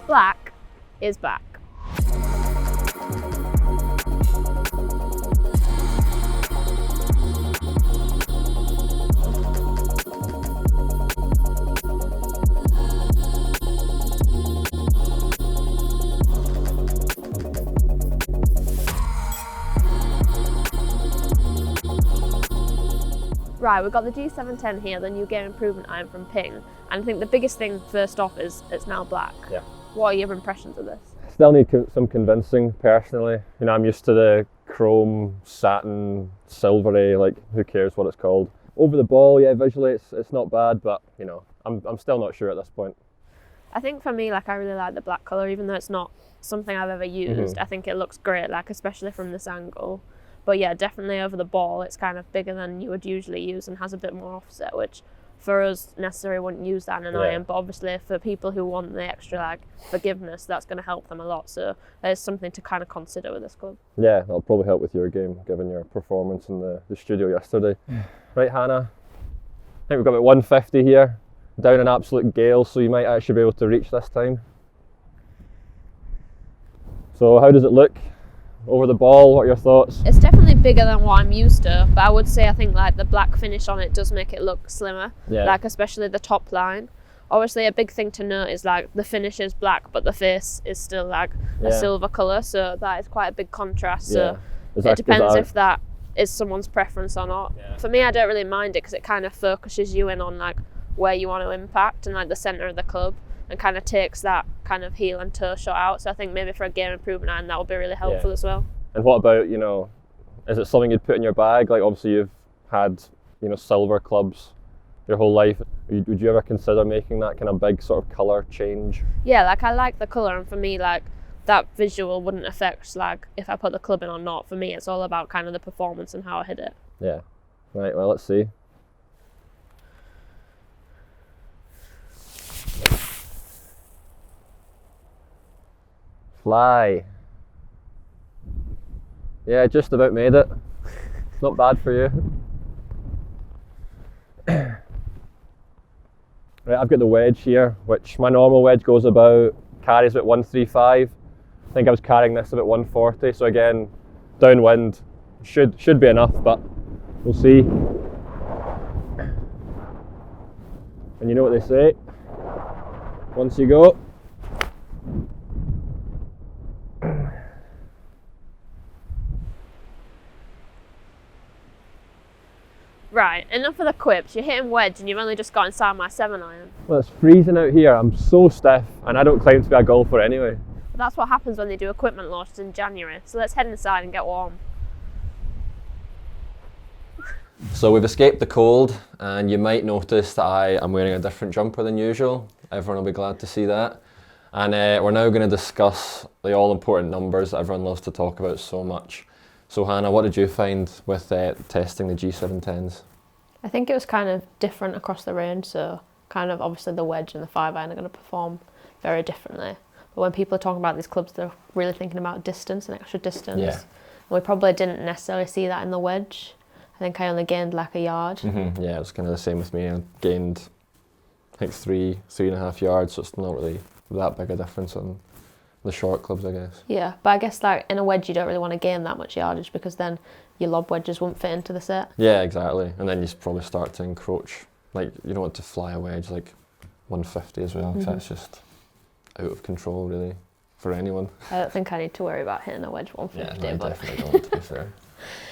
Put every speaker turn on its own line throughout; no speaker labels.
Black is back. Right, we've got the G710 here, the new game improvement iron from Ping, and I think the biggest thing first off is it's now black.
Yeah.
What are your impressions of this?
Still need some convincing personally. You know, I'm used to the chrome, satin, silvery, like who cares what it's called. Over the ball, yeah, visually it's not bad, but you know, I'm still not sure at this point.
I think for me, like I really like the black colour, even though it's not something I've ever used. I think it looks great, like especially from this angle. But yeah, definitely over the ball, it's kind of bigger than you would usually use and has a bit more offset, which for us necessarily wouldn't use that in an iron. But obviously for people who want the extra like forgiveness, that's going to help them a lot. So there's something to kind of consider with this club. Yeah,
that'll probably help with your game, given your performance in the studio yesterday. Right, Hannah, I think we've got about 150 here, down an absolute gale, so you might actually be able to reach this time. So how does it look? Over the ball, what are your thoughts?
It's definitely bigger than what I'm used to, but I would say I think like the black finish on it does make it look slimmer, like especially the top line. Obviously a big thing to note is like the finish is black but the face is still like a silver colour, so that is quite a big contrast. So it depends if that is someone's preference or not. For me, I don't really mind it because it kind of focuses you in on like where you want to impact and like the centre of the club, and kind of takes that kind of heel and toe shot out. So I think maybe for a game improvement iron that would be really helpful as well.
And what about, you know, is it something you'd put in your bag? Like obviously you've had, you know, silver clubs your whole life. Would you ever consider making that kind of big sort of colour change?
Yeah, like I like the colour, and for me like that visual wouldn't affect like if I put the club in or not. For me it's all about kind of the performance and how I hit it.
Yeah, right, well let's see. Fly. Yeah, just about made it. Not bad for you. Right, I've got the wedge here, which my normal wedge carries about 135. I think I was carrying this about 140, so again, downwind should be enough, but we'll see. And you know what they say, once you go,
Right, enough of the quips. You're hitting wedge and you've only just got inside my 7-iron.
Well, it's freezing out here. I'm so stiff and I don't claim to be a golfer anyway.
But that's what happens when they do equipment launches in January. So let's head inside and get warm.
So we've escaped the cold, and you might notice that I am wearing a different jumper than usual. Everyone will be glad to see that. And we're now going to discuss the all-important numbers that everyone loves to talk about so much. So Hannah, what did you find with testing the G710s?
I think it was kind of different across the range, so kind of obviously the wedge and the 5-iron are going to perform very differently. But when people are talking about these clubs, they're really thinking about distance and extra distance. Yeah. And we probably didn't necessarily see that in the wedge. I think I only gained like a yard.
Yeah, it was kind of the same with me. I gained, I think, 3.5 yards, so it's not really that big a difference on the short clubs, I guess.
Yeah, but I guess like in a wedge you don't really want to gain that much yardage because then your lob wedges won't fit into the set.
Yeah, exactly. And then you probably start to encroach. Like you don't want to fly a wedge like 150 as well. That's just out of control really for anyone.
I don't think I need to worry about hitting a wedge 150.
Yeah, no, I definitely don't, to be fair.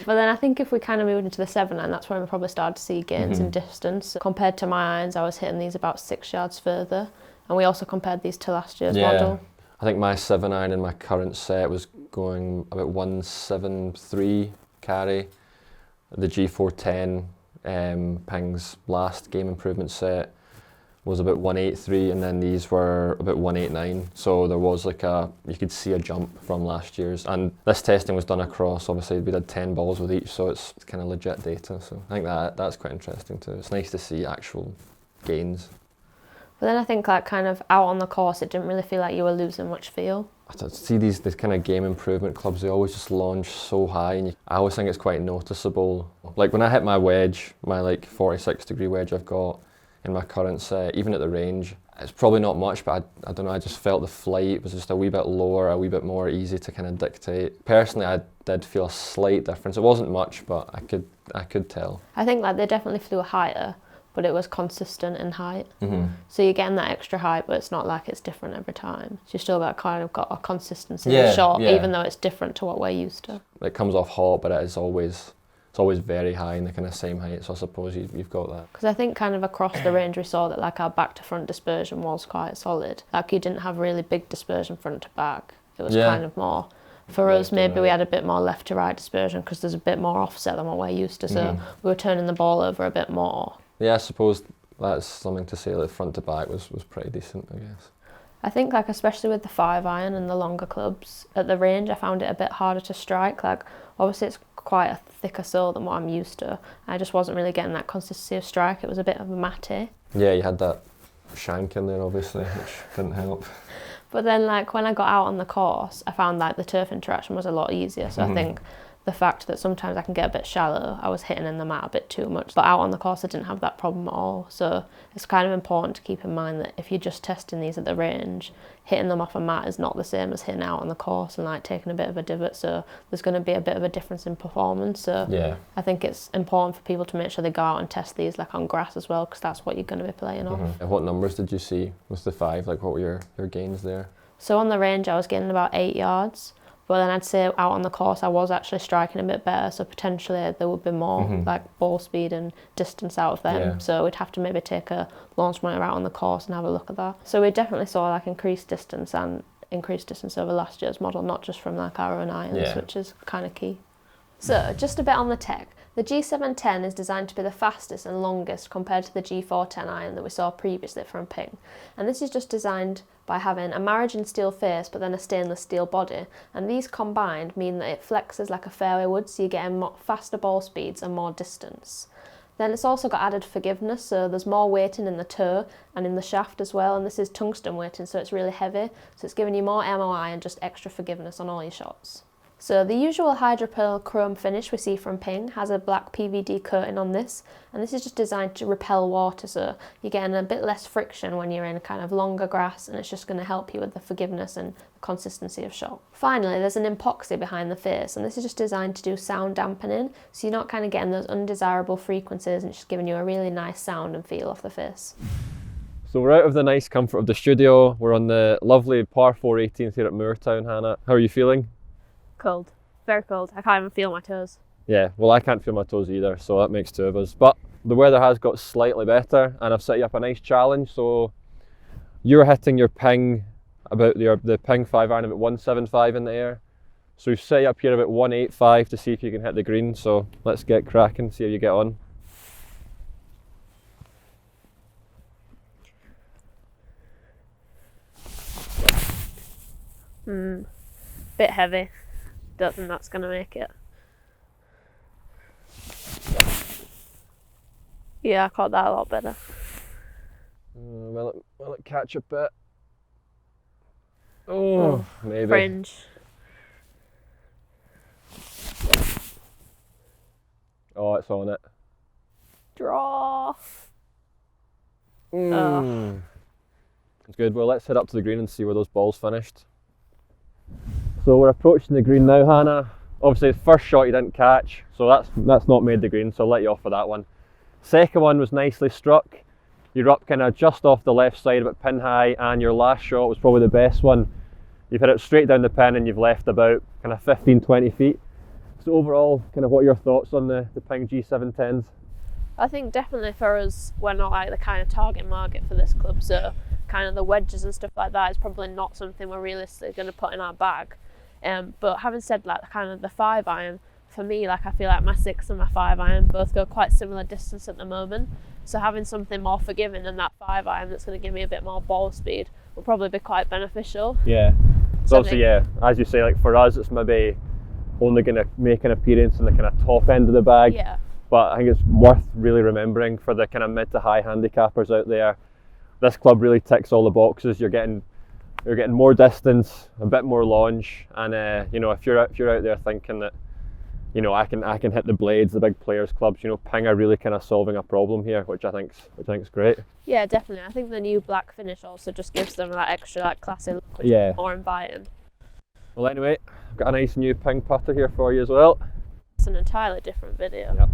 But then I think if we kind of moved into the 7-iron, that's when we probably started to see gains in distance. Compared to my irons, I was hitting these about 6 yards further. And we also compared these to last year's model.
I think my 7-iron in my current set was going about 173 carry. The G410 Ping's last game improvement set was about 183, and then these were about 189. So there was like you could see a jump from last year's. And this testing was done across, obviously we did 10 balls with each, so it's kind of legit data. So I think that's quite interesting too. It's nice to see actual gains.
But then I think like kind of out on the course, it didn't really feel like you were losing much feel.
I see these kind of game improvement clubs, they always just launch so high, and I always think it's quite noticeable. Like when I hit my wedge, my like 46 degree wedge I've got in my current set, even at the range, It's probably not much, but I don't know, I just felt the flight was just a wee bit lower, a wee bit more easy to kind of dictate. Personally, I did feel a slight difference. It wasn't much, but I could tell.
I think like they definitely flew higher, but it was consistent in height.
Mm-hmm.
So you're getting that extra height, but it's not like it's different every time. So you still got a consistency in the shot, even though it's different to what we're used to.
It comes off hot, but it's always very high in the kind of same height, so I suppose you've got that.
Because I think kind of across the range we saw that like our back to front dispersion was quite solid. Like you didn't have really big dispersion front to back. It was kind of more, for us maybe we had a bit more left to right dispersion because there's a bit more offset than what we're used to, so we were turning the ball over a bit more.
Yeah, I suppose that's something to say, like front to back was pretty decent, I guess.
I think like especially with the 5-iron and the longer clubs at the range, I found it a bit harder to strike. Like obviously it's quite a thicker sole than what I'm used to. I just wasn't really getting that consistency of strike. It was a bit of a matty.
Yeah, you had that shank in there obviously, which didn't help.
But then like when I got out on the course, I found like the turf interaction was a lot easier. So I think the fact that sometimes I can get a bit shallow, I was hitting in the mat a bit too much. But out on the course, I didn't have that problem at all. So it's kind of important to keep in mind that if you're just testing these at the range, hitting them off a mat is not the same as hitting out on the course and like taking a bit of a divot. So there's going to be a bit of a difference in performance. So I think it's important for people to make sure they go out and test these like on grass as well, because that's what you're going to be playing off.
What numbers did you see with the 5? Like what were your gains there?
So on the range, I was getting about 8 yards. But then I'd say out on the course I was actually striking a bit better, so potentially there would be more like ball speed and distance out of them. So we'd have to maybe take a launch monitor out on the course and have a look at that. So we definitely saw like increased distance over last year's model, not just from like our own irons, which is kind of key. So just a bit on the tech. The G710 is designed to be the fastest and longest compared to the G410 iron that we saw previously from Ping. And this is just designed by having a maraging steel face but then a stainless steel body. And these combined mean that it flexes like a fairway wood, so you're getting faster ball speeds and more distance. Then it's also got added forgiveness, so there's more weighting in the toe and in the shaft as well, and this is tungsten weighting, so it's really heavy, so it's giving you more MOI and just extra forgiveness on all your shots. So the usual hydropearl chrome finish we see from Ping has a black PVD coating on this, and this is just designed to repel water, so you're getting a bit less friction when you're in kind of longer grass, and it's just going to help you with the forgiveness and the consistency of shot. Finally, there's an epoxy behind the face, and this is just designed to do sound dampening, so you're not kind of getting those undesirable frequencies, and it's just giving you a really nice sound and feel off the face.
So we're out of the nice comfort of the studio. We're on the lovely par 4 18th here at Moortown, Hannah. How are you feeling?
Cold. Very cold. I can't even feel my toes.
Yeah, well I can't feel my toes either, so that makes two of us. But the weather has got slightly better, and I've set you up a nice challenge. So you're hitting your Ping about the Ping 5-iron about 175 in the air. So we've set you up here about 185 to see if you can hit the green. So let's get cracking, see how you get on.
Bit heavy. Don't think that's going to make it. Yeah, I caught that a lot better.
Will it catch a bit? Oh, maybe.
Fringe.
Oh, it's on it.
Draw.
It's good. Well, let's head up to the green and see where those balls finished. So we're approaching the green now, Hannah. Obviously the first shot you didn't catch, so that's not made the green, so I'll let you off for that one. Second one was nicely struck. You're up kind of just off the left side about pin high, and your last shot was probably the best one. You've hit it straight down the pin and you've left about kind of 15-20 feet. So overall, kind of what are your thoughts on the Ping G710s?
I think definitely for us, we're not like the kind of target market for this club, so kind of the wedges and stuff like that is probably not something we're realistically going to put in our bag. But having said that, kind of the 5-iron, for me, like I feel like my 6 and my 5-iron both go quite similar distance at the moment. So having something more forgiving than that 5-iron that's going to give me a bit more ball speed will probably be quite beneficial.
Yeah. So obviously, yeah, as you say, like for us, it's maybe only going to make an appearance in the kind of top end of the bag.
Yeah.
But I think it's worth really remembering for the kind of mid to high handicappers out there. This club really ticks all the boxes. You're getting more distance, a bit more launch, and you know, if you're out there thinking that you know, I can hit the blades, the big players clubs. You know, ping are really kind of solving a problem here, which I think's great.
Yeah, definitely. I think the new black finish also just gives them that extra like classy look, which
Yeah.
is more inviting.
Well, anyway, I've got a nice new ping putter here for you as well.
It's an entirely different video.
Yep.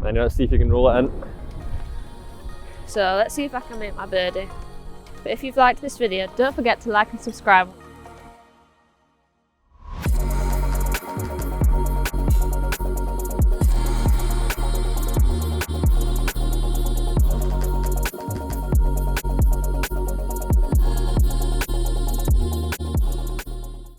Anyway, let's see if you can roll it in.
So let's see if I can make my birdie. But if you've liked this video, don't forget to like and subscribe.